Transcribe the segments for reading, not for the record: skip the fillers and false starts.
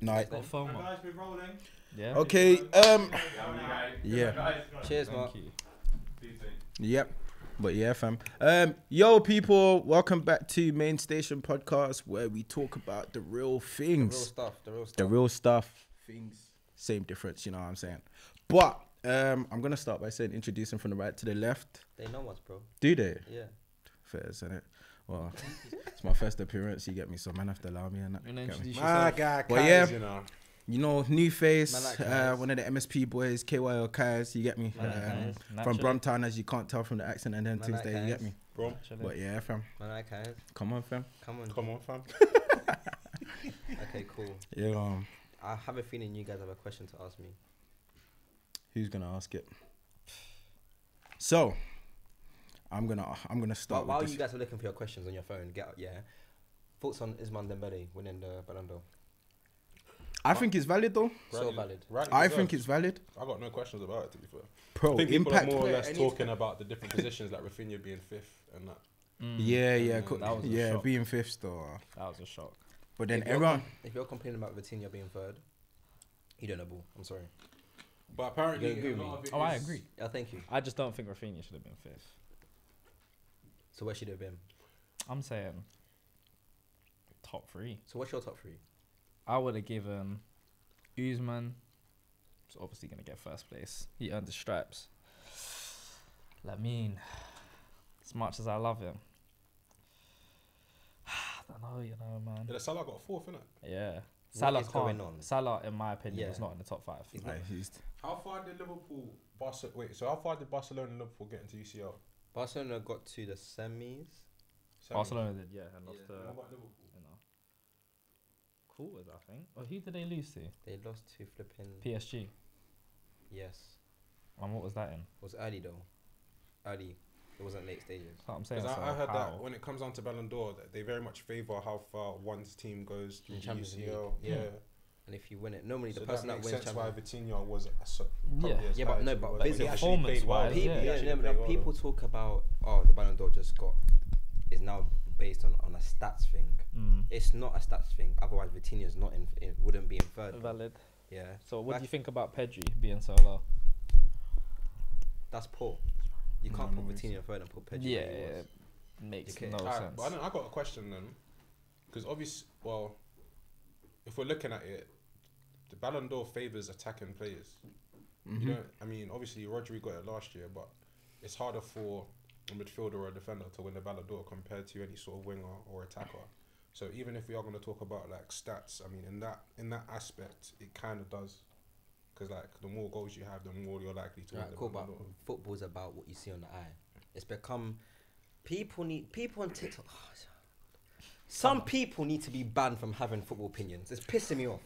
No. Got phone. Guys, we're rolling. Yeah. Okay. Yeah. Cheers, Thank Mark. you. Yep. But yeah, fam. Yo, people, welcome back to Main Station Podcast, where we talk about the real things, The real stuff. things, same difference. You know what I'm saying? But I'm gonna start by saying introducing from the right to the left. They know us, bro. Do they? Yeah. Fair, isn't it? Well, it's my first appearance. You get me, so man have to allow me and that. You know, Get me? introduce My yourself. guy, But Kaz, yeah. you know. You know, new face, Man like Kaz. one of the MSP boys, KYO Kaz, you get me? Man like Kaz. From Naturally. Bromptown, as you can't tell from the accent and then Man like Tuesday, you get Kaz. me? Bro, Naturally. But yeah, fam. Man, I can. Come on, fam. Come on. come on, fam. Okay, cool. Yeah, I have a feeling you guys have a question to ask me. who's gonna ask it? So, I'm gonna start While with you this. guys are looking for your questions on your phone, thoughts on Ousmane Dembele winning the Ballon d'Or? I think it's valid though. So valid. Right, I think it's valid. I got no questions about it, to be fair. Pro I think people impact are more or player, less any- talking about the different positions, like Rafinha being fifth and that. Yeah, That co- was a yeah, shock. being fifth still. That was a shock. But then If you're everyone, if you're complaining about Vitinha being third, you don't know ball. I'm sorry. But apparently, You agree a with lot me? of it Oh, I is- agree. Yeah, thank you. I just don't think Rafinha should have been fifth. So where should it have been? I'm saying top three. So what's your top three? I would have given Usman. He's obviously gonna get first place. He earned the stripes. Lamine, as much as I love him, I don't know, man. Yeah, Salah got fourth, innit? Yeah, Salah is going can't. on? Salah, in my opinion, Yeah. is not in the top five. He's like, he's How far did Liverpool, so how far did Barcelona and Liverpool get into UCL? Barcelona got to the semis. Barcelona did, yeah, and lost What to about Liverpool? quarters, I think. Or who did they lose to? They lost to flipping. PSG. Yes. And what was that in? It was early though. Early. It wasn't late stages. That's what I'm saying. Because So I heard how? that when it comes down to Ballon d'Or, that they very much favour how far one's team goes through In the Champions UCL. League, Yeah. And if you win it, normally So the that person that makes wins sense why Champions Vitinha was Yeah. Yeah, but no, but he actually performance played well. wise, people, yeah. He actually no, played but well, people though. talk about the Ballon d'Or is now based on a stats thing. It's not a stats thing. Otherwise, Vitinha's not in wouldn't be in third. Valid. Yeah, So what Like- do you think about Pedri being so low? that's poor. You can't put Vitinha third and put Pedri. Yeah, where he was. it makes Okay. no Alright, sense. but I got a question then, because obviously, well, if we're looking at it, the Ballon d'Or favours attacking players. You know, I mean, obviously Rodri got it last year, but it's harder for a midfielder or a defender to win the Ballon d'Or compared to any sort of winger or attacker. So even if we are going to talk about like stats, I mean, in that aspect, it kind of does, because like the more goals you have, the more you're likely to win Right, the cool. But Ballon d'Or. football's about what you see on the eye. It's become people on TikTok. Some people need to be banned from having football opinions. It's pissing me off.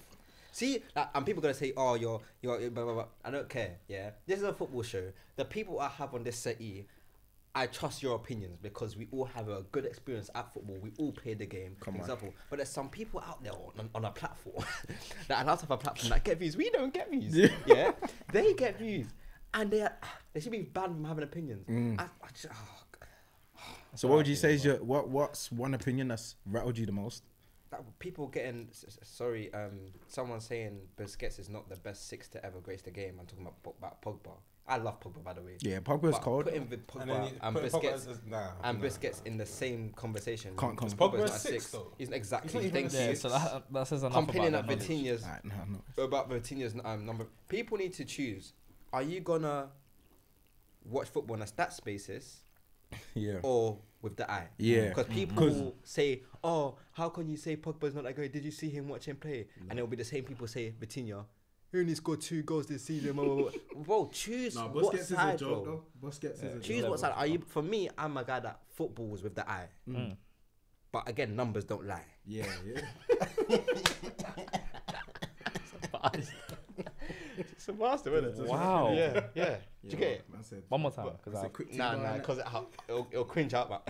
See, like, and people gonna say, "Oh, you're blah, blah, blah." I don't care. Yeah, this is a football show. The people I have on this settee, I trust your opinions because we all have a good experience at football. We all play the game. Come on. example. But there's some people out there on a platform that allows of a platform that get views. We don't get views. Yeah, they get views, and they should be banned from having opinions. I just, So what would you say is what's one opinion that's rattled you the most? that people getting someone saying Busquets is not the best six to ever grace the game. I'm talking about Pogba. I love Pogba, by the way. Yeah, Pogba's But cold. putting Pogba and Busquets Busquets in the same conversation. Can't come. Because Pogba's Pogba's not a six, six. though. He's not exactly. He's not even Thank a you. Yeah, so that says enough Complaining about that their knowledge. Vitinha's No. about Vitinha's number. People need to choose. Are you gonna watch football on a stats basis Yeah. or with the eye? Yeah. Because people will say, "Oh, how can you say Pogba's not that great? Did you see him watch him play?" And it'll be the same people say Vitinha. He only scored 2 goals this season. Blah, blah, blah. Bro, choose what side, bro. Busquets is a Choose what side. Are you? For me, I'm a guy that football was with the eye. But again, numbers don't lie. Yeah. It's a master, isn't it? Wow. Yeah. Did you get it? One more time, because Nah, because it'll cringe out, but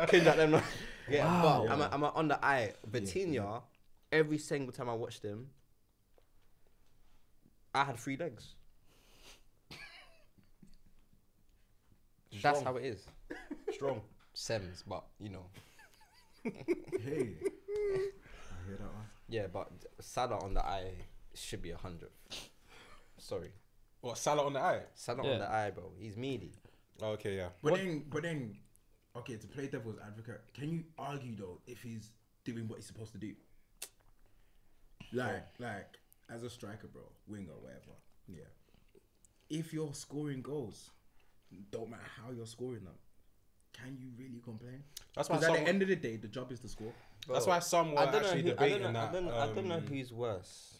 cringe out them. Yeah, Wow. but I'm on the eye. Vitinha, every single time I watched him, I had 3 legs. That's how it is. Strong. Sems, but you know. Hey. I hear that one. Yeah, but Salah on the eye should be 100th. Sorry. What, Salah on the eye? Salah Yeah. on the eye, bro. He's meaty. Oh, okay, yeah. But then, okay, to play devil's advocate, can you argue though if he's doing what he's supposed to do? Like as a striker, bro, winger, whatever. Yeah. If you're scoring goals, don't matter how you're scoring them, can you really complain? That's why Because at some, the end of the day, the job is to score. that's why some were actually debating that. I don't know who's worse.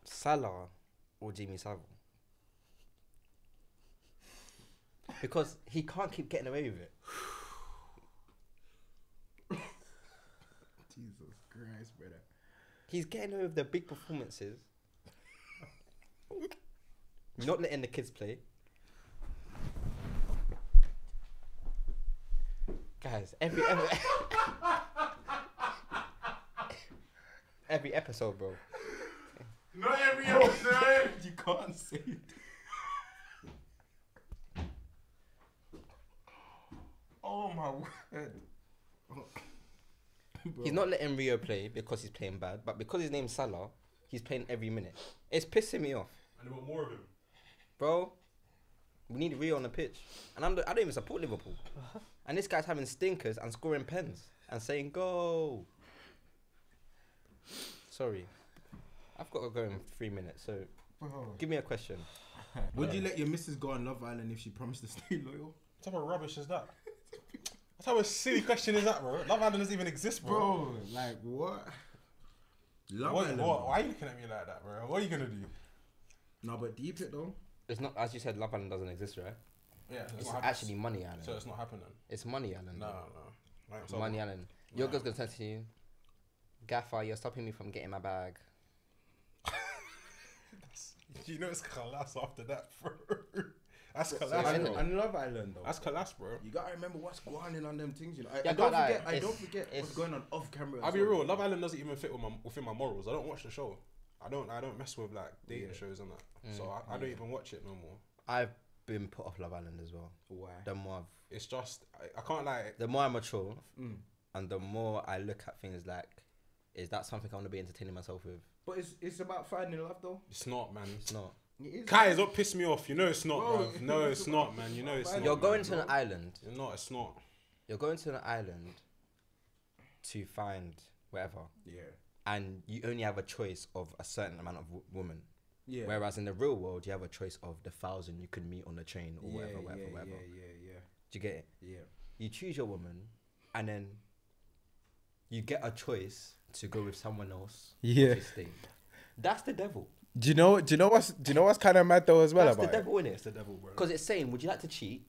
Salah or Jimmy Savile. Because he can't keep getting away with it. Jesus Christ, brother. He's getting away with the big performances. Not letting the kids play. Guys, every episode, bro. Not every episode. You can't say it. Oh my word. He's not letting Rio play because he's playing bad, but because his name's Salah, he's playing every minute. It's pissing me off, And they want more of him. bro. We need Rio on the pitch, and I don't even support Liverpool. And this guy's having stinkers and scoring pens and saying go. Sorry, I've got to go in 3 minutes. So, give me a question. Would you let your missus go on Love Island if she promised to stay loyal? What type of rubbish is that? What type of silly question is that, bro? Love Island doesn't even exist, bro. Bro, like what? Love Island. Why are you looking at me like that, bro? What are you gonna do? No, but deep it though. It's not, as you said, Love Island doesn't exist, right? Yeah, It's actually Money Island. So it's not happening. It's Money Island. No. Like, so Money Island. Your girl's gonna turn to you, Gaffer, you're stopping me from getting my bag. You know it's Kalas after that, bro. That's So Kalas, I bro. And Love Island though. That's Kalas, bro. You gotta remember what's going on them things, you know. Yeah, I don't can't lie, forget. I don't forget it's- what's going on off camera. I'll as be well. real. Love Island doesn't even fit within my morals. I don't watch the show. I don't mess with like dating shows and that. So I don't even watch it no more. I've been put off Love Island as well. Why? The more It's just I can't like. the more I mature, and the more I look at things like, is that something I want to be entertaining myself with? But it's about finding love though. It's not, man. It's not. It is. Kai, don't piss me off. You know it's not, Bro, bro. No, it's not, man. You know it's not. You're going man. to an island. You're not. It's not. You're going to an island to find whatever, Yeah. and you only have a choice of a certain amount of women. Yeah. Whereas in the real world, you have a choice of the 1,000 you could meet on the train or whatever. Yeah. Do you get it? Yeah. You choose your woman, and then you get a choice to go with someone else. Yeah. or to stay. That's the devil. Do you know what's kind of mad though as well That's the about it? devil, innit? It's the devil, bro. Because it's saying, would you like to cheat,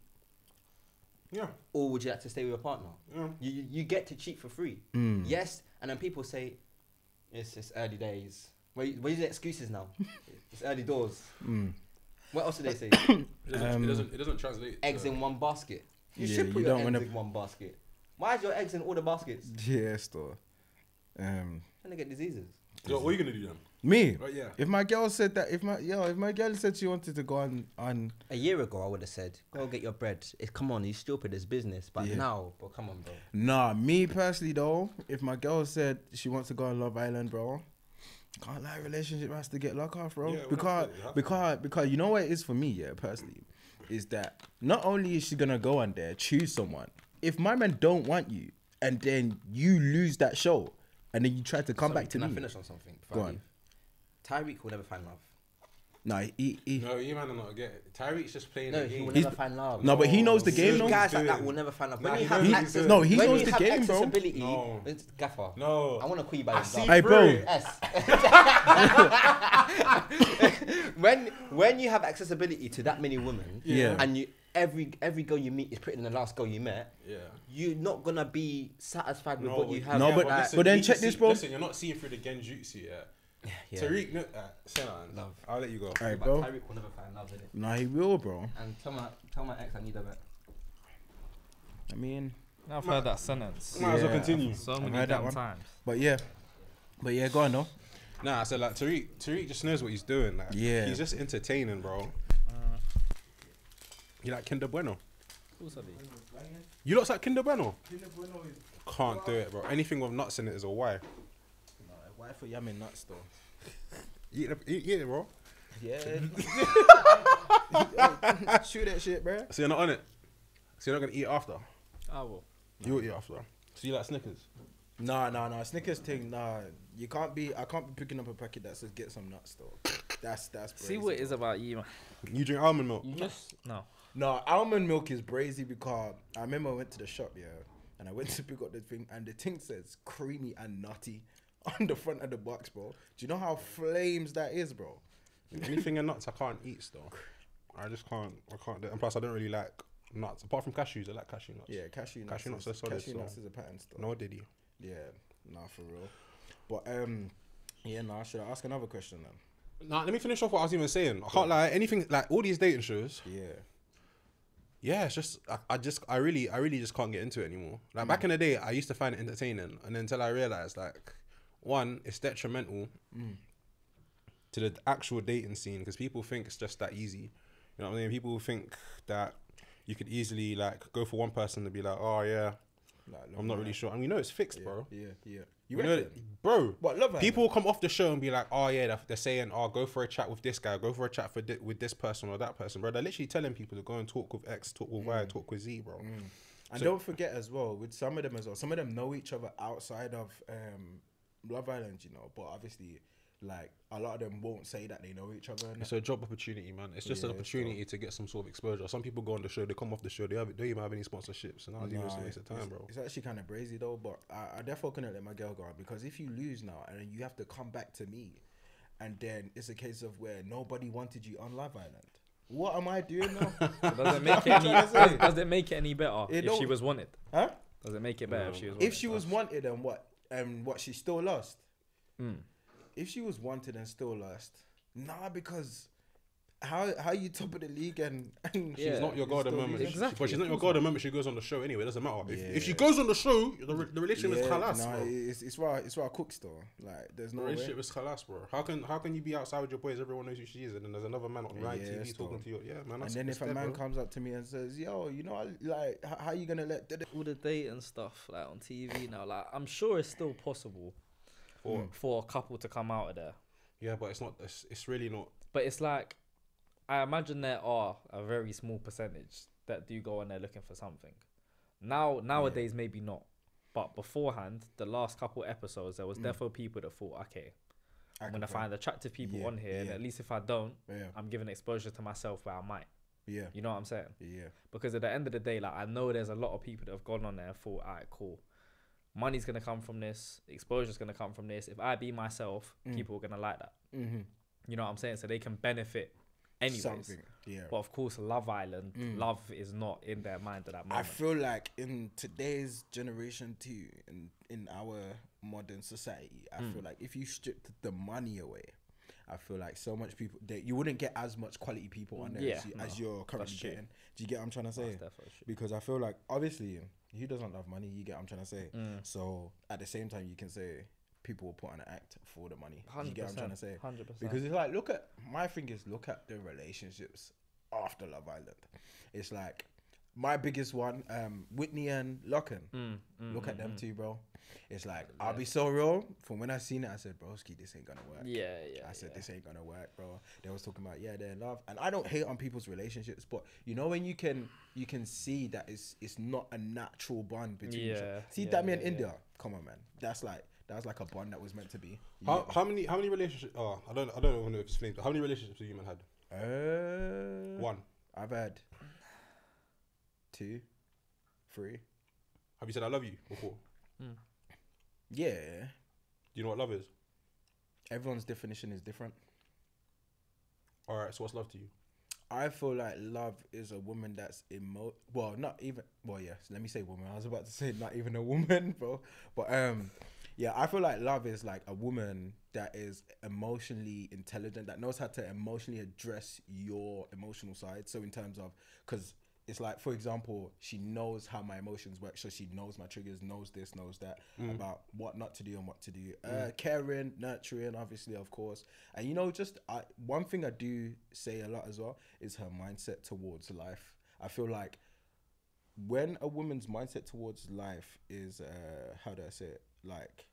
Yeah. or would you like to stay with a partner? Yeah. You get to cheat for free. Yes, and then people say, it's early days. We're using excuses now. It's early doors. What else do they say? It doesn't translate. Eggs to, in one basket. You Yeah, should you put your don't eggs wanna- in one basket. Why is your eggs in all the baskets? Yes, though. Trying to get diseases. Yo, what are you gonna do then? Me. Right, yeah. If my girl said that, if my girl said she wanted to go on A year ago, I would have said, go get your bread. Come on, you stupid, it's business. But Yeah. now, bro, come on, bro. Nah, me personally though, if my girl said she wants to go on Love Island, bro, can't lie, relationship has to get locked off, bro. Yeah, because you know what it is for me, yeah, personally, is that not only is she gonna go on there, choose someone. If my man don't want you, and then you lose that show, and then you try to come Sorry, back to can I me. finish on something? before Go I on. leave? Tyreek will never find love. Nah, he No, you man are not get it. Tyreek's just playing No, the he game. will He's- never find love. no, but he knows the game, See, though. guys like doing. that will never find love. Nah, When he you have knows access, he's No, he when knows you the have game, bro. accessibility, No. it's Gaffer. No. I want to call you by I your see name. Hey, bro. through it. S. when you have accessibility to that many women, Yeah. and you every girl you meet is pretty than the last girl you met, Yeah. you're not gonna be satisfied with No, what you have. No, but- like, but then you check can this, see- bro. Listen, you're not seeing through the genjutsu, yeah. yeah. Tariq, no, say that. Love. I'll let you go. Alright, But bro. Tyreek will never find love, innit? Nah, he will, bro. And tell my ex I need a vet. I mean, I've heard that sentence Might as well Yeah. continue. so I've many heard that damn one. times. but yeah, go on though. Nah, I said like Tariq just knows what he's doing. Like, Yeah. he's just entertaining, bro. You like Kinder Bueno? Also, You looks like Kinder Bueno. can't do it, bro. Anything with nuts in it is a why. Nah, why for yamming nuts though? Eat it, bro. Yeah. Shoot that shit, bro. So you're not on it. So you're not gonna eat after. I will. You will eat after. So you like Snickers? Nah. Snickers thing, nah. I can't be picking up a packet that says get some nuts though. That's See brazy, what it is bro. about you, man. You drink almond milk. You just no. No, almond milk is brazy because I remember I went to the shop, yeah, and I went to pick up the thing, and the thing says creamy and nutty on the front of the box, bro. Do you know how flames that is, bro? Anything in nuts I can't eat still. I just can't. I can't do it. And plus I don't really like nuts. Apart from cashews, I like cashew nuts. Yeah, cashew nuts. Cashew nuts are solid, Cashew so- nuts is a pattern still. No diddy. Yeah, nah, for real. But yeah, nah. Should I ask another question then? Nah, let me finish off what I was even saying. I can't lie. Anything like all these dating shows. Yeah. Yeah, it's just I really just can't get into it anymore. Like back in the day, I used to find it entertaining, and until I realized like, one, it's detrimental to the actual dating scene because people think it's just that easy. You know what I mean? People think that you could easily like go for one person and be like, oh yeah, Like, I'm not really sure. And you know it's fixed, Yeah, bro. yeah. You know, bro. What, Love Island? People will come off the show and be like, oh yeah, they're saying, oh, go for a chat with this guy, go for a chat with this person or that person, bro. They're literally telling people to go and talk with X, talk with Y, talk with Z, bro. And So- don't forget as well, with some of them as well, some of them know each other outside of Love Island, you know, but obviously, like, a lot of them won't say that they know each other. And It's a job opportunity, man. It's just an Yeah, it's opportunity to get some sort of exposure. Some people go on the show, they come off the show, they don't even have any sponsorships, and I was even a waste of time, bro. It's actually kind of brazy though, but I definitely couldn't let my girl go out because if you lose now and then you have to come back to me, and then it's a case of where nobody wanted you on Love Island. What am I doing now? Does it make it any? Does it make it any better It if she don't- was wanted? Huh? Does it make it better if she was wanted? If she was wanted and what she still lost. Mm. If she was wanted and still lost, nah, because how you top of the league and She's Yeah, not your you god at the still moment. lose. Exactly, But she's of not your course god at the moment. She goes on the show anyway. It doesn't matter. If she Yeah. goes on the show, the relationship is khalas, nah, bro. it's where I cook store. Like, there's no The way. relationship is khalas, bro. How can you be outside with your boys? Everyone knows who she is, and then there's another man on live Yeah, TV still. talking to you. Yeah, man. And That's, then it's if a dead, man bro. comes up to me and says, "Yo, you know, like, how you gonna let?" all the dating stuff like on TV now, like I'm sure it's still possible for a couple to come out of there. Yeah, but it's not. It's really not. But it's like, I imagine there are a very small percentage that do go on there looking for something. Nowadays, maybe not. But beforehand, the last couple episodes, there was definitely people that thought, okay, I'm going to find attractive people Yeah, on here. And yeah. at least if I don't, Yeah, I'm giving exposure to myself where I might. yeah, You know what I'm saying? yeah. Because at the end of the day, like I know there's a lot of people that have gone on there and thought, all right, cool. Money's going to come from this. Exposure's going to come from this. If I be myself, people are going to like that. Mm-hmm. You know what I'm saying? So they can benefit anyways. Something. Yeah. But of course, Love Island, love is not in their mind at that I moment. feel like in today's generation too, in our modern society, I feel like if you stripped the money away, I feel like so much people that you wouldn't get as much quality people on there Yeah, as you're currently true. getting. Do you get what I'm trying to say? That's definitely true. Because I feel like obviously who doesn't love money? You get what I'm trying to say. So at the same time, you can say people will put on an act for the money. Do you get what I'm trying to say? 100%. Because it's like look at the relationships after Love Island. It's like my biggest one, Whitney and Locken. Look at them two, bro. It's like I'll be so real. From when I seen it, I said, "Broski, this ain't gonna work." Yeah. I said, "This ain't gonna work, bro." They was talking about they're in love, and I don't hate on people's relationships, but you know when you can see that it's not a natural bond between each other. Yeah, See yeah, that me yeah, in India. Come on, man. That was like a bond that was meant to be. You How get me? many relationships? Oh, I don't know if it's explained. But how many relationships have you man had? One. I've had 2, 3. Have you said I love you before? Yeah. Do you know what love is? Everyone's definition is different. All right. So what's love to you? I feel like love is a woman that's yes, let me say woman. I was about to say not even a woman, bro. But yeah, I feel like love is like a woman that is emotionally intelligent, that knows how to emotionally address your emotional side. So in terms of, because it's like, for example, she knows how my emotions work, so she knows my triggers, knows this, knows that, about what not to do and what to do. Caring, nurturing, obviously, of course. And you know, just one thing I do say a lot as well is her mindset towards life. I feel like when a woman's mindset towards life is how do I say it, like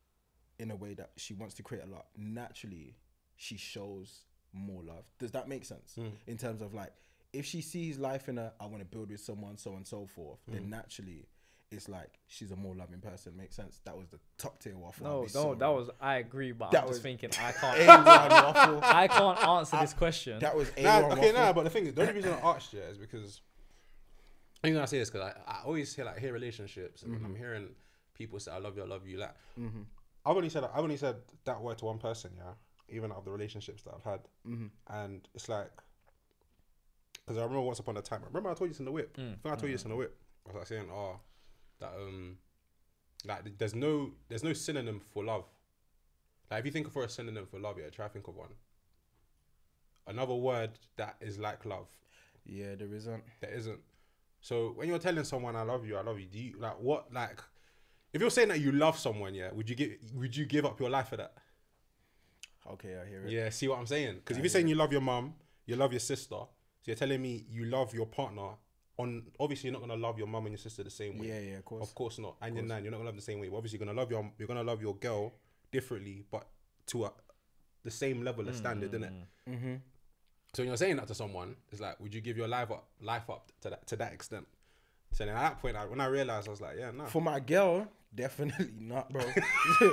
in a way that she wants to create a lot, naturally she shows more love. Does that make sense? In terms of like, if she sees life in a I want to build with someone, so on and so forth, then naturally it's like she's a more loving person. Makes sense? That was the top tier waffle. That was, I agree, but That I'm was just thinking I can't A1 waffle. I can't answer this question. That was A1 waffle. But the thing is, the only reason I asked you is because the reason I say this because I always hear relationships and I'm hearing people say I love you like I've only said that word to one person, yeah, even out of the relationships that I've had, and it's like, because I remember once upon a time, I told you this in the whip. I think I told you this in the whip. I was like saying, that like there's no synonym for love. Like if you think for a synonym for love, yeah, try to think of one. Another word that is like love. Yeah, there isn't. There isn't. So when you're telling someone I love you, do you like what like? If you're saying that you love someone, yeah, would you give up your life for that? Okay, I hear it. Yeah, see what I'm saying? Because if you're saying you love your mum, you love your sister, so you're telling me you love your partner. Obviously, you're not gonna love your mum and your sister the same way. Yeah, of course. Of course not. And your nan, you're not gonna love the same way. But obviously, you're gonna love your girl differently, but to the same level of standard, innit? Mm-hmm. So when you're saying that to someone, it's like, would you give your life up to that extent? So then at that point, when I realized, I was like, yeah, no. For my girl, definitely not, bro. For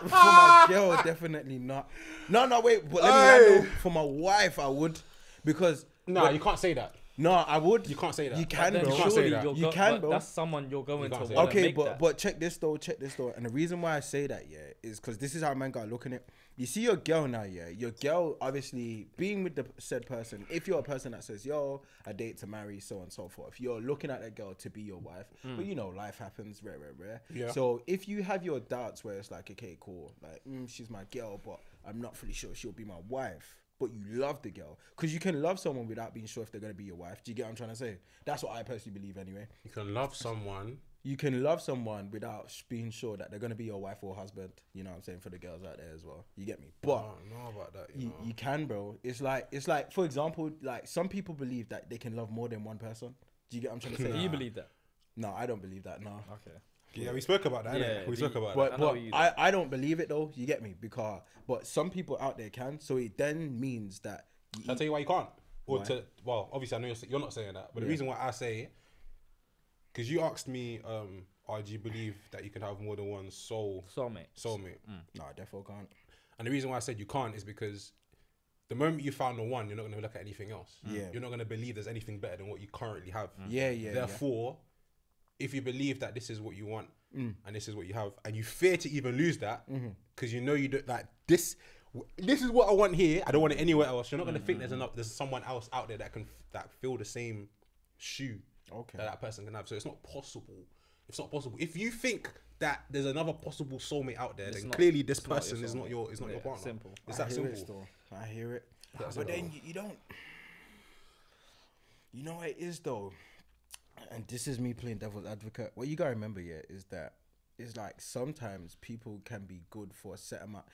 my girl, definitely not. No, wait. But let me handle. For my wife, I would, because you can't say that. No, I would. You can't say that. You can, But bro. then You can't say surely that. you're You can, but bro. That's someone you're going to can't say want that. to Okay, make that. but check this though. And the reason why I say that, yeah, is because this is how man got looking at it. You see your girl now, yeah. Your girl, obviously, being with the said person. If you're a person that says, "Yo, I date to marry," so on and so forth. You're looking at that girl to be your wife, but you know, life happens, rare. Yeah. So if you have your doubts, where it's like, okay, cool, like she's my girl, but I'm not fully sure she'll be my wife. But you love the girl, because you can love someone without being sure if they're gonna be your wife. Do you get what I'm trying to say? That's what I personally believe, anyway. You can love someone. You can love someone without being sure that they're gonna be your wife or husband. You know what I'm saying, for the girls out there as well. You get me? But I don't know about that. you can, bro. It's like for example, like some people believe that they can love more than one person. Do you get what I'm trying to say? Do you believe that? No, I don't believe that. No. Okay. Yeah, we spoke about that. Yeah, innit? We spoke about But, that. I know but what you do. I don't believe it though. You get me? But some people out there can. So it then means that. Shall I tell you why you can't? Or Why? Well, obviously I know you're not saying that, but the reason why I say it, because you asked me, do you believe that you can have more than one soulmate? No, I definitely can't. And the reason why I said you can't is because the moment you found the one, you're not going to look at anything else. Yeah. You're not going to believe there's anything better than what you currently have. Yeah. Therefore, if you believe that this is what you want and this is what you have, and you fear to even lose that, because you know you don't like this. This is what I want here. I don't want it anywhere else. You're not gonna think there's someone else out there that feel the same shoe that person can have. So it's not possible. It's not possible. If you think that there's another possible soulmate out there, then clearly this person is not your partner. Simple. It's that I simple. hear it. That's But simple. then you don't. You know what it is though, and this is me playing devil's advocate. What you gotta remember, yeah, is that it's like sometimes people can be good for a set amount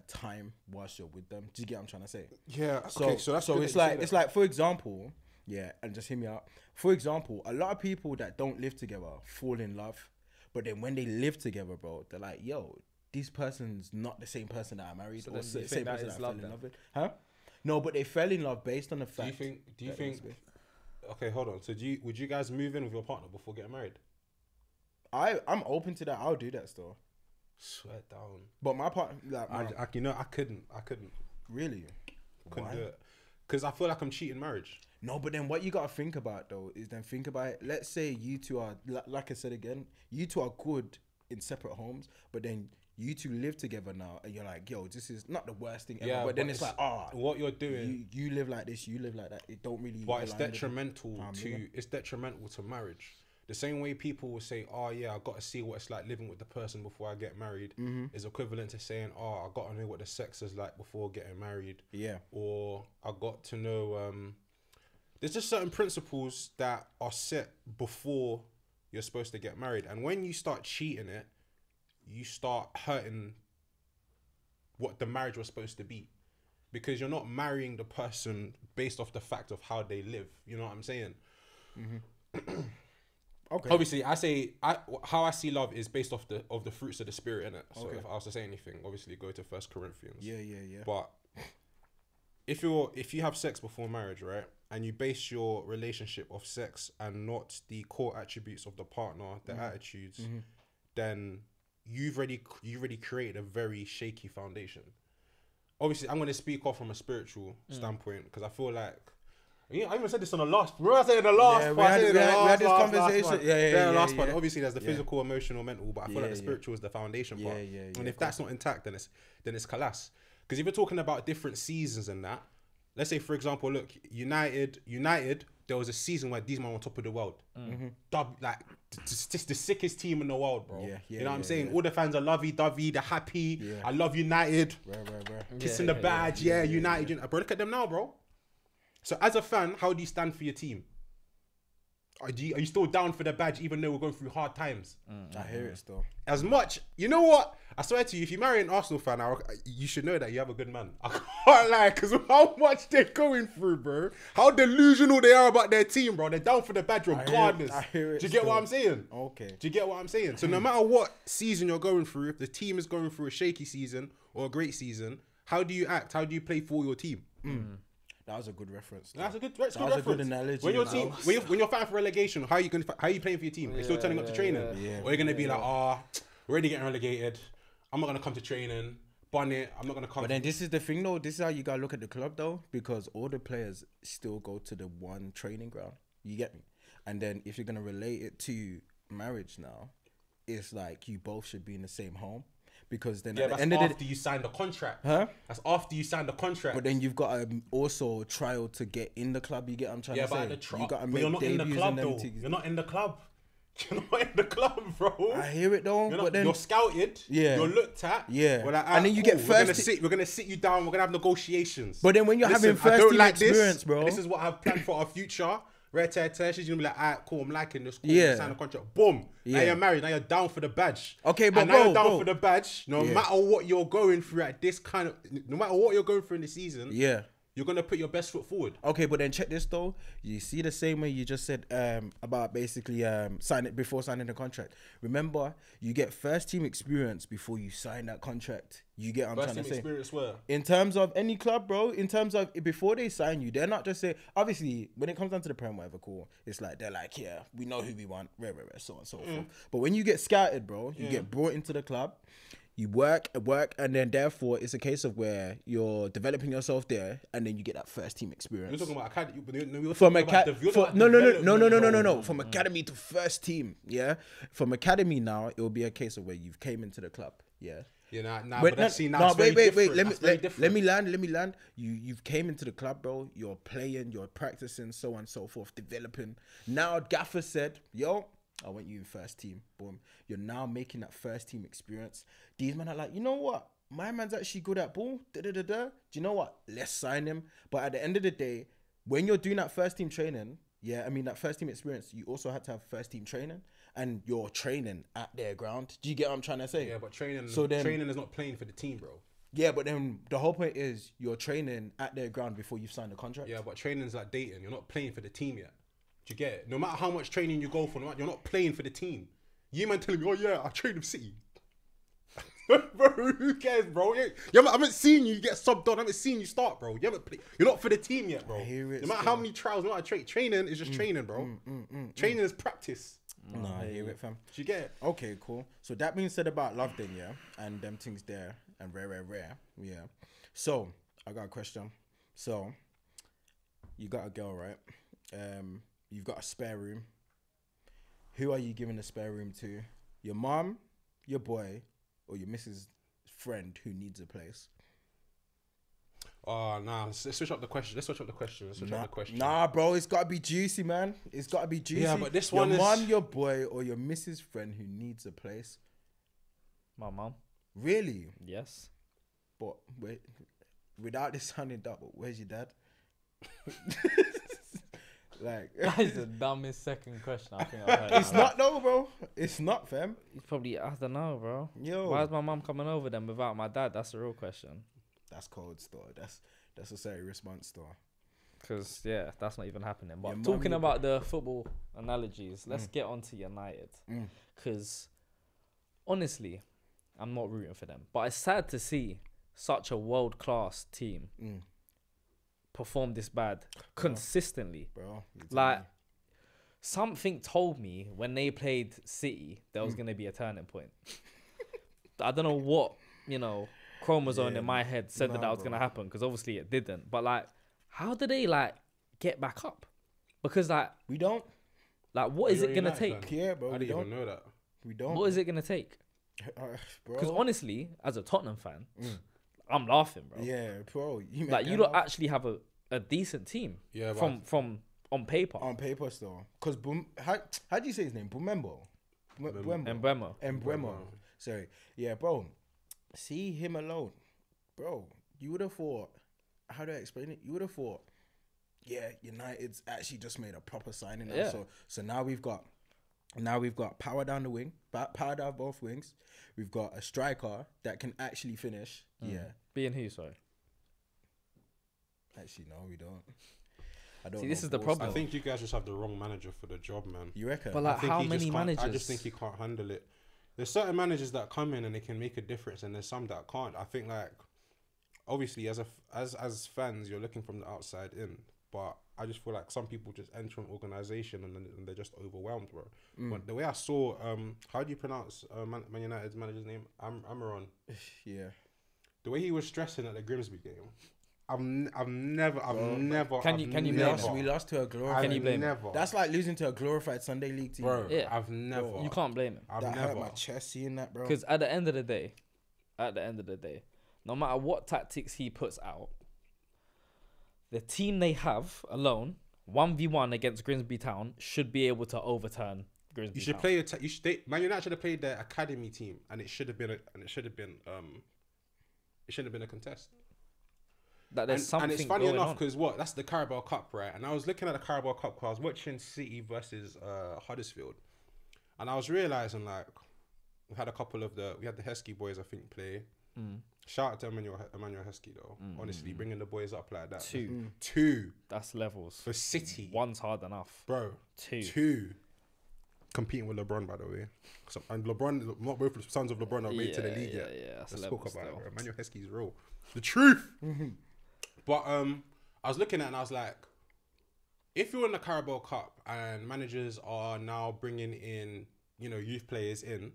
time whilst you're with them. Do you get what I'm trying to say? Yeah. So, Okay. So that's so good it's that you say like that. it's like, for example, yeah, and just hear me out. For example, a lot of people that don't live together fall in love, but then when they live together, bro, they're like, yo, this person's not the same person that I married, So or then the do you same think that person is that I fell love in then? love with. Huh? No, but they fell in love based on the Do fact. you that think? Okay, hold on. So would you guys move in with your partner before getting married? I'm open to that. I'll do that still. Swear down. But my partner, like, I couldn't really, couldn't why? do it because I feel like I'm cheating marriage. No, but then what you gotta think about though is then think about it. Let's say you two are, like I said again, you two are good in separate homes, but then you two live together now, and you're like, yo, this is not the worst thing ever. Yeah, but then it's like, what you're doing. you live like this, you live like that. It don't really. But it's align with detrimental I'm to living. it's detrimental to marriage. The same way people will say, "Oh yeah, I got to see what it's like living with the person before I get married," is equivalent to saying, "Oh, I got to know what the sex is like before getting married." Yeah. Or I got to know. There's just certain principles that are set before you're supposed to get married, and when you start cheating it, you start hurting what the marriage was supposed to be, because you're not marrying the person based off the fact of how they live. You know what I'm saying? Okay. Obviously, how I see love is based off the fruits of the spirit, innit? So Okay. if I was to say anything, obviously go to 1 Corinthians. Yeah. But if you have sex before marriage, right, and you base your relationship off sex and not the core attributes of the partner, the attitudes, then you've already created a very shaky foundation. Obviously, I'm going to speak off from a spiritual standpoint because I feel like. Yeah, I even said this on the last. Remember I said in the last Yeah, part. we had this conversation. Last Yeah, the last part. yeah. Obviously, there's the Yeah. physical, emotional, mental, but I feel like the Yeah, spiritual is the foundation part. Yeah, And if that's not intact, then it's collapse. Because if you're talking about different seasons and that, let's say for example, look, United, there was a season where these men were on top of the world. Like just the sickest team in the world, bro. You know what I'm saying? All the fans are lovey-dovey, they're happy. Yeah. I love United. Right. Kissing the badge, United. Bro, look at them now, bro. So as a fan, how do you stand for your team? Are you still down for the badge even though we're going through hard times? I hear it still. As much, you know what? I swear to you, if you marry an Arsenal fan, you should know that you have a good man. I can't lie, because how much they're going through, bro. How delusional they are about their team, bro. They're down for the badge regardless. I hear it Do you get what still. I'm saying? Okay. Do you get what I'm saying? So no matter what season you're going through, if the team is going through a shaky season or a great season, how do you act? How do you play for your team? That was a good reference. That's a good was reference. a good analogy. When your team, when you're fighting for relegation, how are you playing for your team? You're still turning up to training, Yeah. or you're gonna be like, we're already getting relegated. I'm not gonna come to training. Bun it. I'm not gonna come. But then this is the thing though. This is how you gotta look at the club though, because all the players still go to the one training ground. You get me? And then if you're gonna relate it to marriage now, it's like you both should be in the same home. Because then at the that's end of after the you sign the contract. Huh? That's after you sign the contract. but then you've got to also trial to get in the club. You get what I'm trying to say? but at the You got to but make you're not in the debuts club and them though. things. You're not in the club. You're not in the club, bro. I hear it though, You're, but then you're scouted. Yeah. You're looked at. Yeah. We're like, And then you get We're gonna first- We're gonna sit you down. We're gonna have negotiations. But then when you're having I first don't team like experience, this, bro. This is what I've planned for our future. She's gonna be like, alright, cool. I'm liking this. Cool. Yeah. Sign the contract. Boom. Now Yeah. you're married. Now you're down for the badge. Okay, but and now bro, you're down bro. for the badge. No Yeah. matter what you're going through at this kind of, no matter what you're going through in the season, Yeah. you're gonna put your best foot forward. Okay, but then check this though. You see the same way you just said about basically sign it before signing the contract. Remember, you get first team experience before you sign that contract. You get what I'm First trying team to say. experience where? In terms of any club, bro, in terms of before they sign you, they're not just saying, obviously, when it comes down to the Prem, whatever, cool, it's like, they're like, yeah, we know who we want, so on and so forth. But when you get scouted, bro, you get brought into the club, you work, and then therefore, it's a case of where you're developing yourself there, and then you get that first team You're experience. talking about academy. From no. From academy to first team, yeah. From academy now, it will be a case of where you've came into the club, yeah. Yeah, nah, Wait, but that's very wait. different. Let me land. You've came into the club, bro. You're playing, you're practicing, so on and so forth, developing. Now Gaffer said, "Yo, I want you in first team." Boom. You're now making that first team experience. These men are like, you know what? My man's actually good at ball. Do you know what? Let's sign him. But at the end of the day, when you're doing that first team training, that first team experience, you also had to have first team training. And you're training at their ground. Do you get what I'm trying to say? Yeah, but training is not playing for the team, bro. Yeah, but then the whole point is you're training at their ground before you've signed the contract. Yeah, but training's like dating. You're not playing for the team yet. Do you get it? No matter how much training you go for, you're not playing for the team. You man telling me, oh yeah, I trained with City. Bro, who cares, bro? I haven't seen you get subbed on. I haven't seen you start, bro. You haven't played. You're not for the team yet, bro. I hear it No matter still. how many trials, no matter training is just training, bro. Training is practice. No, I hear it, fam. Do you get it? Okay, cool. So that being said about love then, yeah, and them things there and rare, yeah. So I got a question. So you got a girl, right? You've got a spare room. Who are you giving the spare room to? Your mom, your boy, or your missus' friend who needs a place? Oh, nah. Let's switch up the question. Nah, bro, it's gotta be juicy, man. It's gotta be juicy. Yeah, but this your one is- mom, your boy, or your missus' friend who needs a place. My mum. Really? Yes. But wait, without this sounding double, where's your dad? Like, That is the dumbest second question I think I've heard. it's not though, bro. It's not, fam. It's probably, I don't know, bro. Yo, Why is my mum coming over then without my dad? That's the real question. that's cold store. That's a serious response store. Because that's not even happening. But Yeah, talking Manu, about the football analogies, let's get on to United. Mm. Because honestly, I'm not rooting for them. But it's sad to see such a world class team perform this bad consistently. bro. Like, something told me when they played City, there was going to be a turning point. I don't know what, chromosome in my head said that was going to happen, because obviously it didn't. But, like, how do they, like, get back up? Because, like, we don't. Like, what is You're it going to United take? fan. Yeah, bro. I we didn't don't. even know that. We don't. What is it going to take? Because Bro. honestly, as a Tottenham fan, I'm laughing, bro. Yeah, bro. You Like, make you them don't laugh actually have a decent team Yeah, but from on paper. on paper still. Because how do you say his name? Bumembo. And Bremer. Embremo. Sorry. Yeah, bro. See him alone, bro. You would have thought. How do I explain it? You would have thought. Yeah, United's actually just made a proper signing. Now. Yeah. So now we've got power down the wing, power down both wings. We've got a striker that can actually finish. Yeah. Being who, sorry? Actually, no, we don't. I don't. See, know this is the balls. problem. I think you guys just have the wrong manager for the job, man. You reckon? But I like, think how he just many can't- managers? I just think he can't handle it. There's certain managers that come in and they can make a difference, and there's some that can't. I think, like, obviously as fans, you're looking from the outside in, but I just feel like some people just enter an organization and they're just overwhelmed, bro. But the way I saw, how do you pronounce Man United's manager's name? Amaron. Yeah. The way he was stressing at the Grimsby game, I've never. Can you blame him? We lost to a glorified. Can you blame him? never, That's like losing to a glorified Sunday League team. bro. Yeah. I've never. You can't blame him. I've That hurt never. my chest seeing that, bro. Because at the end of the day, no matter what tactics he puts out, the team they have alone, 1v1 against Grimsby Town, should be able to overturn Grimsby You should Town. play Man United should have played their academy team, and it shouldn't have been a contest. That there's something and it's funny going enough on. because that's the Carabao Cup, right? And I was looking at the Carabao Cup because I was watching City versus Huddersfield, and I was realizing, like, we had the Heskey boys, I think, play. Shout out to Emmanuel Heskey though. Honestly, bringing the boys up like that. Two That's levels. for City, One's hard enough. bro. Two. Competing with LeBron, by the way. And LeBron, not both sons of LeBron are made to the league yet. That's Let's levels talk about it, still. bro. Emmanuel Heskey's real. The truth. But I was looking at it and I was like, if you're in the Carabao Cup and managers are now bringing in, youth players in,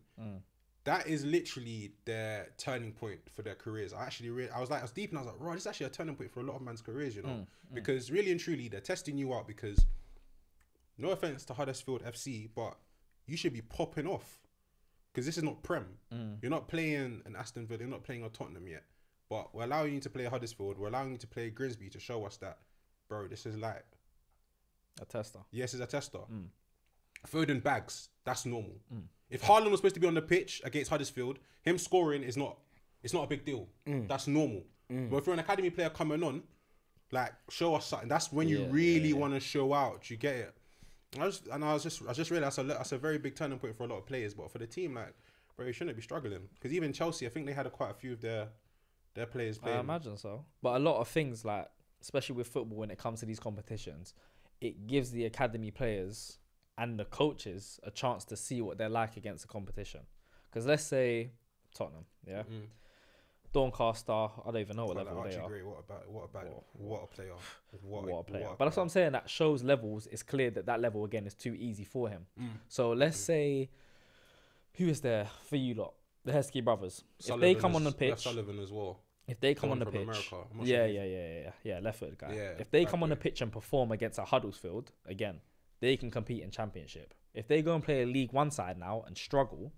that is literally their turning point for their careers. I was deep and I was like, right, this is actually a turning point for a lot of man's careers, because really and truly they're testing you out because, no offense to Huddersfield FC, but you should be popping off because this is not Prem. You're not playing an Aston Villa, you're not playing a Tottenham yet, but we're allowing you to play Huddersfield, we're allowing you to play Grimsby to show us that, bro, this is like A tester. Yes, it's a tester. Foden bags, that's normal. If Haaland was supposed to be on the pitch against Huddersfield, him scoring it's not a big deal. That's normal. But if you're an academy player coming on, like, show us something. That's when you really want to show out. You get it? I just realized that's a very big turning point for a lot of players. But for the team, like, bro, you shouldn't be struggling. Because even Chelsea, I think they had quite a few of their players playing. I imagine so. But a lot of things, like, especially with football, when it comes to these competitions, it gives the academy players and the coaches a chance to see what they're like against the competition. Because let's say Tottenham, Doncaster, I don't even know what Like level they Archie are. Gray, what a player. What a player. But that's what I'm saying, that shows levels. It's clear that level, again, is too easy for him. So let's say, who is there for you lot? The Heskey brothers. If they come on the pitch, Sullivan as well. if they come on Coming the from pitch, America. I'm not sure yeah, left-footed guy. Yeah, if they bad come on the boy. pitch and perform against a Huddersfield, again, they can compete in Championship. If they go and play a League One side now and struggle,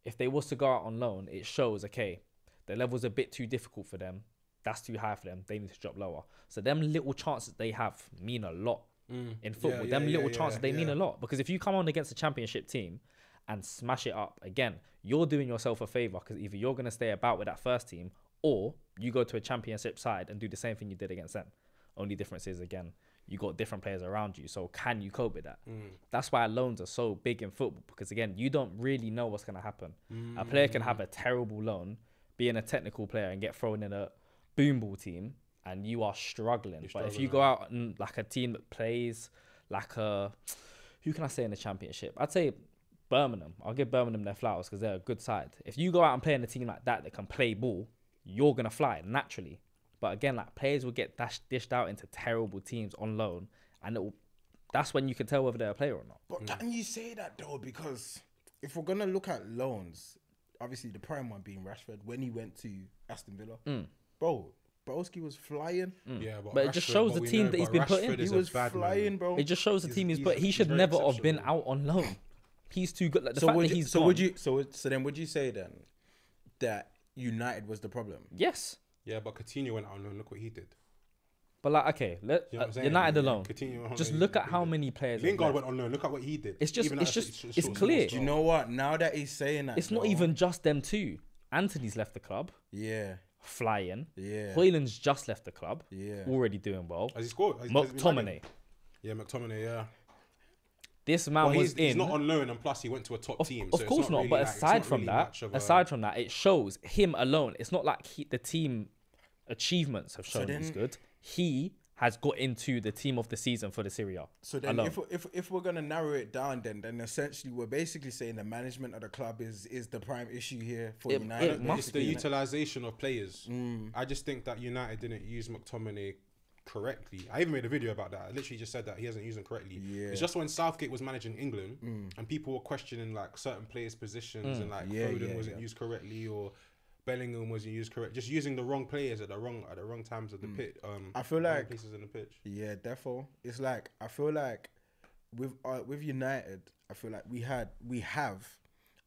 if they was to go out on loan, it shows, okay, the level's a bit too difficult for them. That's too high for them. They need to drop lower. So them little chances they have mean a lot in football. They mean a lot. Because if you come on against a Championship team and smash it up, again, you're doing yourself a favour, because either you're going to stay about with that first team or you go to a Championship side and do the same thing you did against them. Only difference is, again, you got different players around you. So can you cope with that? That's why loans are so big in football, because, again, you don't really know what's going to happen. A player can have a terrible loan, be in a technical player and get thrown in a boom ball team, and you are struggling. You're But if struggling, you go out and like a team that plays like who can I say in the championship? I'd say Birmingham. I'll give Birmingham their flowers because they're a good side. If you go out and play in a team like that can play ball, you're gonna fly naturally. But again, like players will get dished out into terrible teams on loan, and that's when you can tell whether they're a player or not. But can you say that though? Because if we're gonna look at loans, obviously the prime one being Rashford when he went to Aston Villa, bro, Broski was flying. Yeah, But it just shows the team that he's been put in. He was flying, bro. It just shows the team he's put. He he's should very never have been exceptional. out on loan. He's too good. Like, the So fact would that you, he's so gone, would you so then would you say then that United was the problem? Yes, Yeah, but Coutinho went out and look what he did. but like okay, You know what I'm saying? United Yeah, alone. Coutinho went on Just loan, look he at did how what he many players. have Lingard left. went on loan. Look at what he did. It's just- Even it's at just- such it's short clear. notice. Do you know what? Now that he's saying that, It's not though, even just them two. Anthony's left the club, Yeah, flying. yeah, Hoyland's just left the club, yeah. already doing well. Has he scored? Has he been McTominay. Yeah, McTominay. Yeah. This man Well, was he's in. not on loan, and plus he went to a top team. Of so it's course not. really But like- it's aside not from really that, much of a- it shows him alone. It's not like the team achievements have shown he's then- good. He has got into the team of the season for the Serie A. So then, alone. if we're gonna narrow it down, then essentially we're basically saying the management of the club is the prime issue here for It United. must It's the be. utilization of players. I just think that United didn't use McTominay correctly. I even made a video about that. I literally just said that he hasn't used him correctly. Yeah. It's just when Southgate was managing England and people were questioning like certain players' positions and like Yeah, Foden yeah, wasn't yeah. used correctly or Bellingham wasn't used correct. Just using the wrong players at the wrong times of the pit. I feel wrong like- places in the pitch. Yeah, defo. It's like I feel like with United, I feel like we have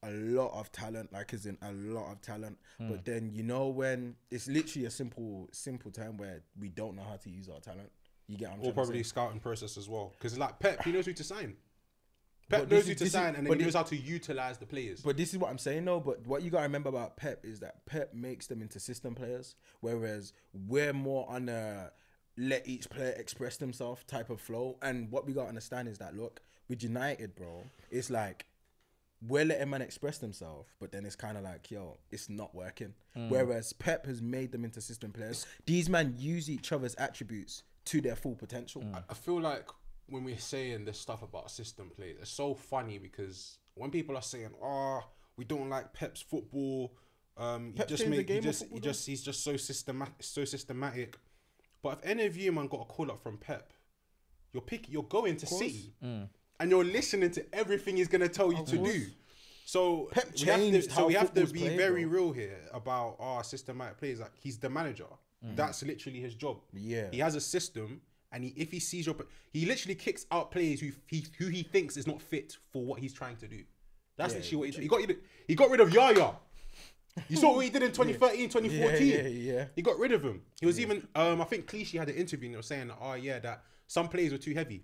a lot of talent, like as in a lot of talent. But then when it's literally a simple term where we don't know how to use our talent. You get what I'm Or trying probably to say? scouting process as well. Because like Pep, he knows who to sign. But Pep this knows is- who to this is- sign, and then but he knows this- how to utilize the players. But this is what I'm saying though. But what you gotta remember about Pep is that Pep makes them into system players, whereas we're more on a let each player express themselves type of flow. And what we gotta understand is that look, with United, bro, it's like we're letting man express themselves, but then it's kind of like, yo, it's not working. Whereas Pep has made them into system players. These men use each other's attributes to their full potential. I feel like when we're saying this stuff about system play, it's so funny because when people are saying, "Oh, we don't like Pep's football," Pep changed the game of football, he's just so systematic. But if any of you man got a call up from Pep, you're going to City, and you're listening to everything he's gonna tell you to do. So Pep we have to, changed so how we have to football's be played, very bro. real here about our systematic plays. Like he's the manager. That's literally his job. Yeah. He has a system, and if he sees he literally kicks out players who he thinks is not fit for what he's trying to do. That's literally what he got rid of Yaya. You saw what he did in 2013, 2014. Yeah. He got rid of him. He was even I think Clichy had an interview and they were saying, that some players were too heavy.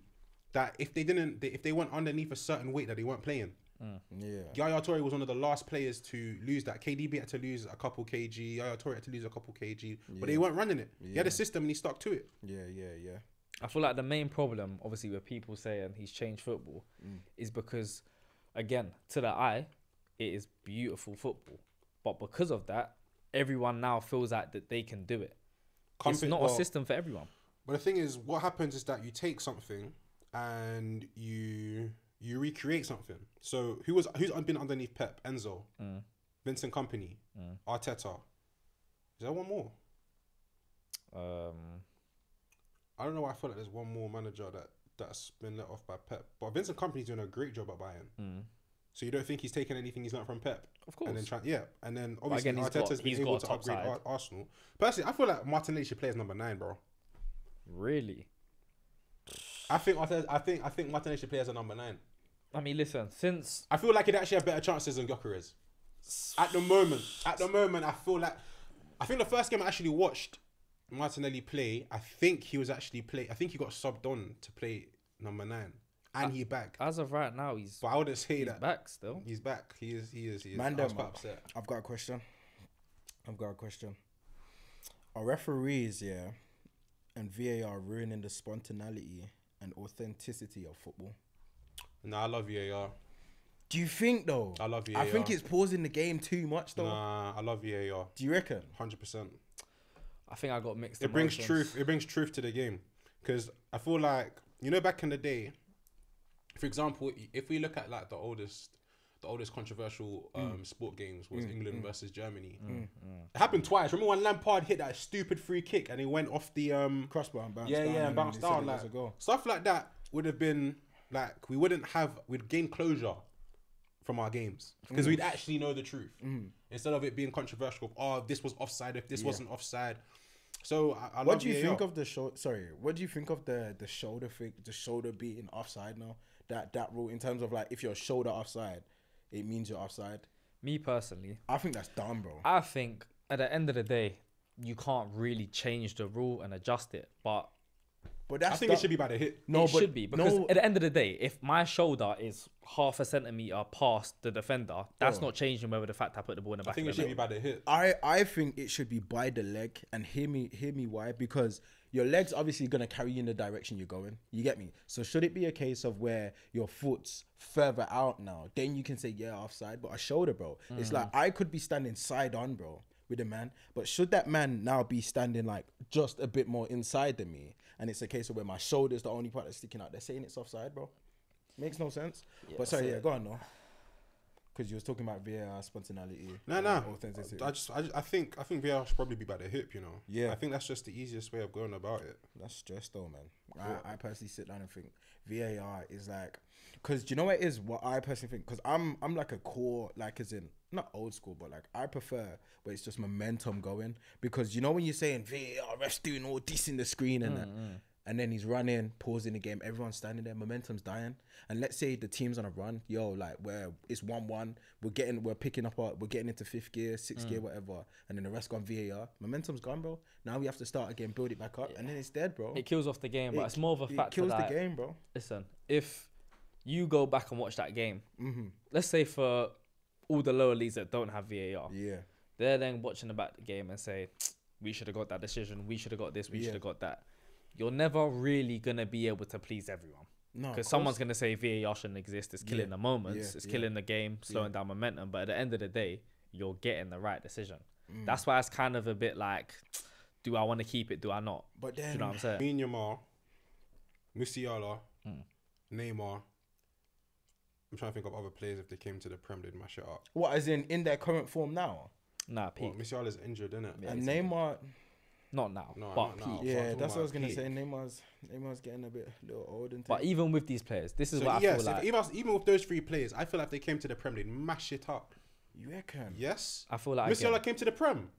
That if they went underneath a certain weight that they weren't playing. Yeah. Yaya Toure was one of the last players to lose that. KDB had to lose a couple kg. Yaya Toure had to lose a couple kg. But they weren't running it. He had a system and he stuck to it. Yeah. I feel like the main problem, obviously, with people saying he's changed football, is because, again, to the eye, it is beautiful football. But because of that, everyone now feels like that they can do it. It's not a system for everyone. But the thing is, what happens is that you take something and you recreate something. So who's been underneath Pep? Enzo, Vincent Kompany, Arteta. Is there one more? I don't know why I feel like there's one more manager that's been let off by Pep. But Vincent Kompany's doing a great job at Bayern. So you don't think he's taken anything he's learned from Pep? Of course. And then and then obviously again, Arteta's he's been able got a to top upgrade side. Arsenal. Personally, I feel like Martinelli should play as number 9, bro. Really? I think Martinelli should play as a number 9. I mean, listen, since... I feel like he'd actually have better chances than Gyökeres. At the moment, I feel like... I think the first game I actually watched Martinelli play, I think he got subbed on to play number 9. And he back. As of right now, he's But I wouldn't say that. back still. He's back. He is. Man, I was quite upset. I've got a question. Are referees, and VAR ruining the spontaneity and authenticity of football? No, I love VAR. Do you think though? I love VAR. I think it's pausing the game too much though. Nah, I love VAR. Do you reckon? 100%. I think I got mixed. It brings emotions. truth. It brings truth to the game, because I feel like, you know, back in the day, for example, if we look at like the oldest controversial sport games was England versus Germany. It happened twice. Remember when Lampard hit that stupid free kick and he went off the Crossbar and bounced yeah, down. and and bounced they said down. it Like was a goal. stuff like that would have been like, we'd gain closure from our games because we'd actually know the truth instead of it being controversial. Of, oh, this was offside. If this wasn't offside. So I What love do you VAR. think of the show? Sorry, what do you think of the shoulder thing, the shoulder being offside now? That rule in terms of like, if your shoulder offside, it means you're offside. Me personally, I think that's dumb, bro. I think at the end of the day, you can't really change the rule and adjust it. But But that's I think it should be by the hit. no, it but should be, because no, at the end of the day, if my shoulder is half a centimeter past the defender, that's Bro. not changing whether the fact I put the ball in the I back think of it the should be net. by the hit. I think it should be by the leg, and hear me why, because your leg's obviously gonna carry you in the direction you're going. You get me? So should it be a case of where your foot's further out now, then you can say yeah, offside. But a shoulder, bro, it's like I could be standing side on, bro, with a man, but should that man now be standing like just a bit more inside than me, and it's a case of where my shoulder's the only part that's sticking out, they're saying it's offside, bro. Makes no sense. But sorry, so- yeah, go on, no. Because you was talking about VAR spontaneity, No. authenticity. I think VAR should probably be by the hip. You know. Yeah. I think that's just the easiest way of going about it. That's stress though, man. I personally sit down and think VAR is like, because you know what it is, what I personally think, because I'm like a core, like as in not old school, but like I prefer where it's just momentum going, because you know when you're saying VAR, ref's doing all this in the screen and that, and then he's running, pausing the game, everyone's standing there, momentum's dying, and let's say the team's on a run, like where it's 1-1, we're getting into fifth gear, sixth gear, whatever, and then the rest gone VAR, momentum's gone, bro. Now we have to start again, build it back up, and then it's dead, bro. It kills off the game, but it's more of a It fact kills that, the game, bro. listen, if you go back and watch that game, Mm-hmm. let's say for all the lower leagues that don't have VAR, Yeah. they're then watching the back the game and say, we should have got that decision, we should have got this, we should have got that. You're never really going to be able to please everyone. No, Because someone's going to say VAR shouldn't exist. It's killing the moments. Yeah, It's yeah. killing the game, slowing down momentum. But at the end of the day, you're getting the right decision. That's why it's kind of a bit like, do I want to keep it? Do I not? But Do then, you know what I'm saying? Me and Yamal, Musiala, Neymar. I'm trying to think of other players if they came to the Prem, they'd mash it up. what, as in their current form now? Nah, Well, peak. Musiala's injured, isn't it? And Neymar, Not now, No, but not now. peak. I'm yeah, talking that's what I was about gonna peak. say. Neymar's getting a little old and But even with these players, this is So what I yes, feel like. even with those three players, I feel like if they came to the Prem, they'd mash it up. you reckon? Yes. I feel like Musiala again, came to the Prem.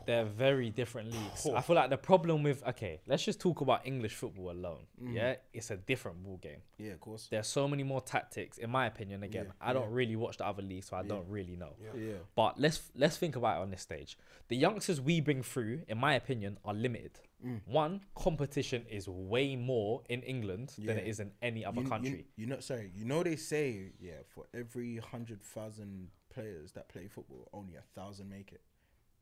they're very different leagues. Oh. I feel like the problem with, okay, let's just talk about English football alone. Yeah, it's a different ball game. Yeah, of course. There's so many more tactics, in my opinion. Again, Yeah, I don't really watch the other leagues, so I don't really know. Yeah. But let's think about it on this stage. The youngsters we bring through, in my opinion, are limited. One, competition is way more in England than it Yeah. is in any other country. You know, sorry. You know they say for every 100,000 players that play football, only 1,000 make it.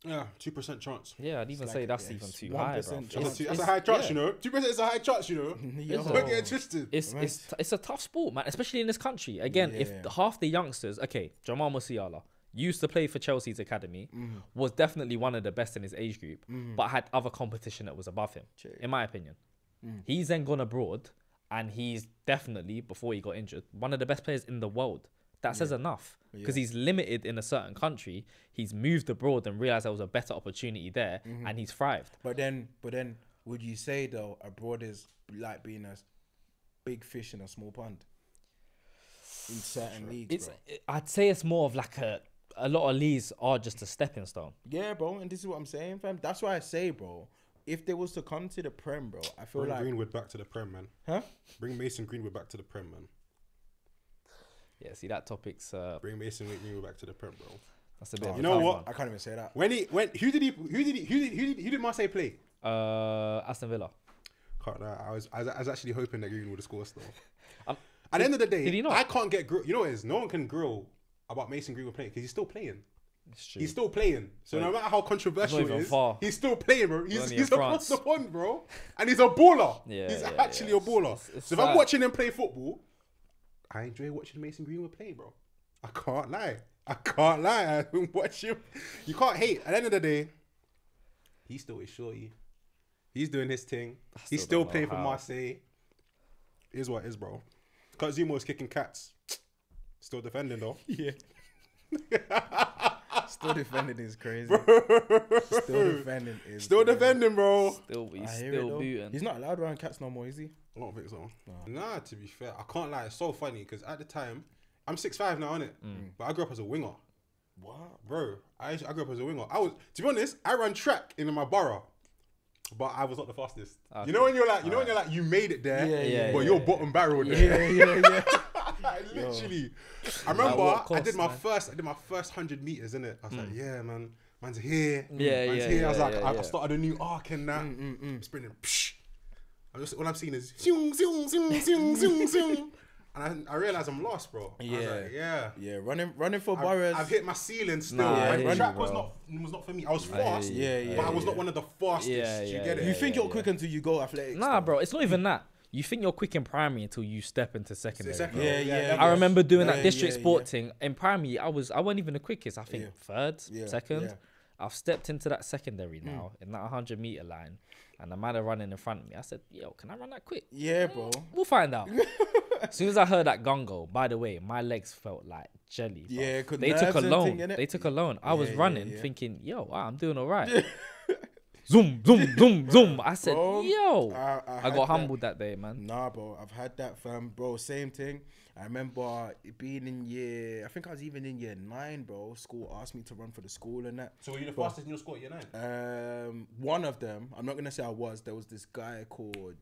Yeah, 2% chance. Yeah, I'd even like say that's it's even too high, bro. 1% That's, chance. a high chance, yeah. you know. 2% is a high chance, you know. Yo. Don't get it twisted. It's a tough sport, man, especially in this country. Again, if Yeah. half the youngsters, okay, Jamal Musiala used to play for Chelsea's academy, was definitely one of the best in his age group, but had other competition that was above him, in my opinion. He's then gone abroad, and he's definitely, before he got injured, one of the best players in the world. That says enough, because he's limited in a certain country. He's moved abroad and realized there was a better opportunity there, and he's thrived. But then, would you say though abroad is like being a big fish in a small pond in certain leagues, bro? I'd say it's more of like a lot of leagues are just a stepping stone. Yeah, bro, and this is what I'm saying, fam. That's why I say, bro, if they was to come to the Prem, bro, I feel Bring like, Greenwood back to the Prem, man. huh? Bring Mason Greenwood back to the Prem, man. Yeah, see that topic's Bring Mason Greenwood back to the Prem, bro. that's a bit. Of You a know tough what? one. I can't even say that. Who did Marseille play? Aston Villa. Can't lie, I was actually hoping that Greenwood would score still. Um, At the end of the day, did he not? I can't get you know what it is? No one can grill about Mason Greenwood playing because he's still playing. It's true. He's still playing. So no matter how controversial it even is, far. he's still playing, bro. He's only in across France. the pond, bro. And he's a baller. Yeah, he's yeah, actually yeah. a baller. It's So if I'm sad. watching him play football, I enjoy watching Mason Greenwood play, bro. I can't lie. I can watch him. You can't hate. At the end of the day, He's still with Shorty. He's doing his thing. He's still still don't know playing for how. Marseille. Is what it is, bro. Cut Zumo's kicking cats. Still defending though. Yeah. Still defending is crazy. Still defending is. Still crazy. defending, bro. He's I hear it still though. booting. He's not allowed around cats no more, is he? I don't think so. Nah, to be fair, I can't lie. It's so funny because at the time, I'm 6'5" now, innit? But I grew up as a winger. What? Bro, I grew up as a winger. To be honest, I ran track in my borough, but I was not the fastest. Okay. You know when you're like, you made it there, Yeah, but yeah, you're yeah. bottom barrel there. Yeah. Like, literally. I remember what I cost, did my man? first 100 meters, in it. I was like, yeah, man, man's here. Yeah, man's yeah, here. I was yeah, like, yeah, I yeah. started a new arc and that. Sprinting. Psh. All I'm seeing is zoom, zoom, zoom, zoom, zoom, zoom. And I realized I'm lost, bro. I was like, yeah. Yeah, running for boroughs. I've hit my ceiling still. Nah, I Like, hear you, track was bro. not for me. I was I hear fast, you. Yeah, but I was not one of the fastest. Yeah, you yeah, get it? You yeah. think you're quick until you go athletics. Nah, though. bro, it's not even that. You think you're quick in primary until you step into secondary. Second. Yeah. I remember doing that Yeah, district yeah, sport yeah. thing in primary. I wasn't even the quickest. I think Yeah. third, Yeah, second. yeah. I've stepped into that secondary now in that 100-meter line, and the man are running in front of me. I said, "Yo, can I run that quick?" Yeah, bro. We'll find out. As soon as I heard that gun go, by the way, my legs felt like jelly. Bro. Yeah, 'cause they took nerves a and loan. thing, innit? They took a loan. I was Yeah, running, yeah. thinking, "Yo, wow, I'm doing all right." Zoom, zoom, zoom, zoom. I said, Bro, "Yo." I I had got that. humbled that day, man. Nah, bro, I've had that, fam. Bro, same thing. I remember it being I think I was even in year 9, bro. School asked me to run for the school and that. So were you the fastest in your squad, year 9? One of them, I'm not going to say I was, there was this guy called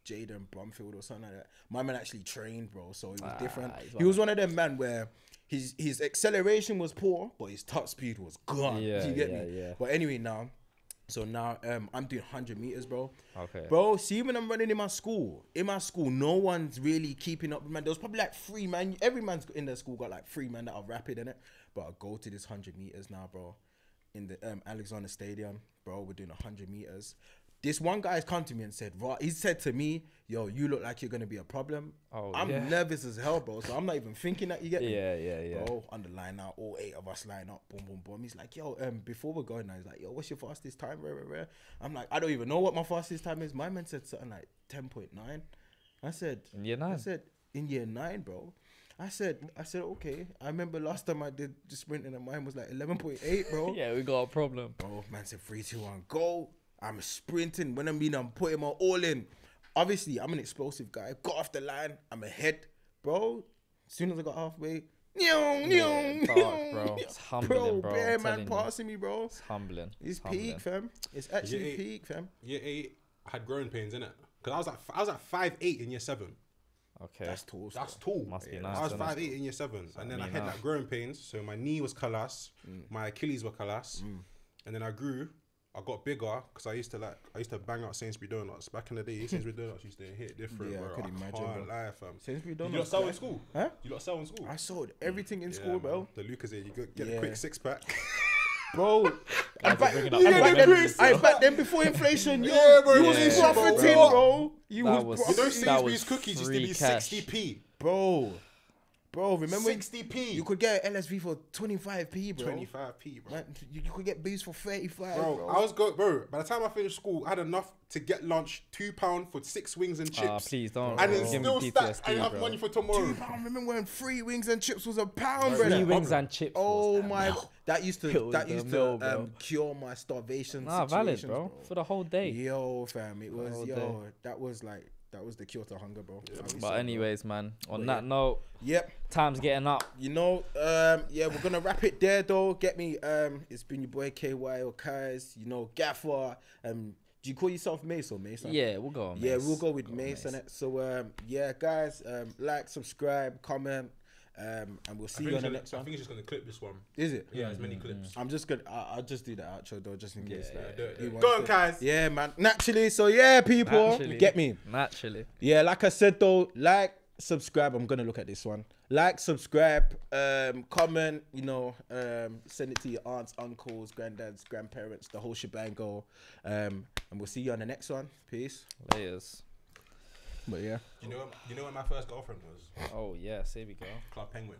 Jaden Brumfield or something like that. My man actually trained, bro, so it was different. he's He was one of them, man, where his acceleration was poor, but his top speed was gone. Yeah, you get yeah, me? yeah. But anyway, now I'm doing 100 meters, bro. Okay. Bro, see when I'm running in my school, no one's really keeping up with man. There was probably like 3 man. Every man's in their school got like 3 men that are rapid in it. But I go to this 100 meters now, bro. In the Alexander Stadium, bro, we're doing 100 meters. This one guy's come to me and said, he said to me, yo, you look like you're gonna be a problem. Oh, I'm yeah. nervous as hell, bro. So I'm not even thinking that, you get me? Yeah. Bro, on the line now, all 8 of us line up, boom, boom, boom. He's like, yo, before we're going now, he's like, yo, what's your fastest time? Rare. I'm like, I don't even know what my fastest time is. My man said something like 10.9. I said, In year 9? I said, in year 9, bro. I said, okay. I remember last time I did the sprinting and mine was like 11.8, bro. Yeah, we got a problem. Bro, man said 3, 2, 1, go. I'm sprinting. When I mean I'm putting my all in. Obviously, I'm an explosive guy. Got off the line. I'm ahead. Bro, as soon as I got halfway, bro. It's humbling, bro. bare I'm man telling you. passing me, bro. It's humbling. It's humbling. peak, fam. It's actually Yeah, peak, fam. Year 8, I had growing pains, innit? Because I was at 5'8" in year 7. Okay. That's tall. That's still. tall. Must be I nice, was innit? 5'8" in year 7. And then I me had now. like growing pains. So my knee was callous. My Achilles were callous. And then I grew. I got bigger because I used to bang out Sainsbury Donuts. Back in the day, Sainsbury Donuts used to hit different, Yeah, I bro. could imagine, can't bro. lie, fam. Sainsbury Did you lot Donuts, sell in like- school? Huh? You lot sell in school? I sold everything in Yeah, school, man. bro. The Lucas here, you get a Yeah. quick 6-pack. Bro, Guys are bringing up and money, back, man. back then before inflation, yo, Yeah, bro, you it was was profiting, bro. bro. You That was was- You know profiting. That Sainsbury's was cookies used to free be cash. 60p. Bro, remember when 60p. you could get an LSV for 25p, bro. 25p, bro. Man, you could get booze for 35, Bro, bro. I was bro. By the time I finished school, I had enough to get lunch, £2 for 6 wings and chips. Please don't. And then bro. Give me still stacked. I PTSD, have bro. money for tomorrow. £2. Remember when 3 wings and chips was £1, Free bro? wings and chips. Oh was my! That used It to was that the used mill, to bro. cure my starvation. Nah, valid, situations, bro. For the whole day. Yo, fam, it was whole yo. That was the cure to hunger, bro. But anyways, man. On But that note, Yep. time's getting up. You know, yeah, we're gonna wrap it there though. Get me, it's been your boy KY or Kaz, you know, Gaffer. Do you call yourself Mace or Mace? Yeah, we'll go on. Yeah, Mace. we'll go with Mace on it. So yeah, guys, like, subscribe, comment, and we'll see you on the next I one. think it's just gonna clip this one. Is it? Yeah, as many clips. I'm just gonna. I'll just do the outro though, just in case. Yeah, like, do it, he do it. wants Go on, to- guys. Yeah, man. Naturally. So yeah, people, Naturally. get me. Naturally. Yeah, like I said though, like, subscribe. I'm gonna look at this one. Like, subscribe, comment. You know, send it to your aunts, uncles, granddads, grandparents, the whole shebang. Go, and we'll see you on the next one. Peace. Layers. But yeah. You know what my first girlfriend was? Oh, yes. Here we go. Club Penguin.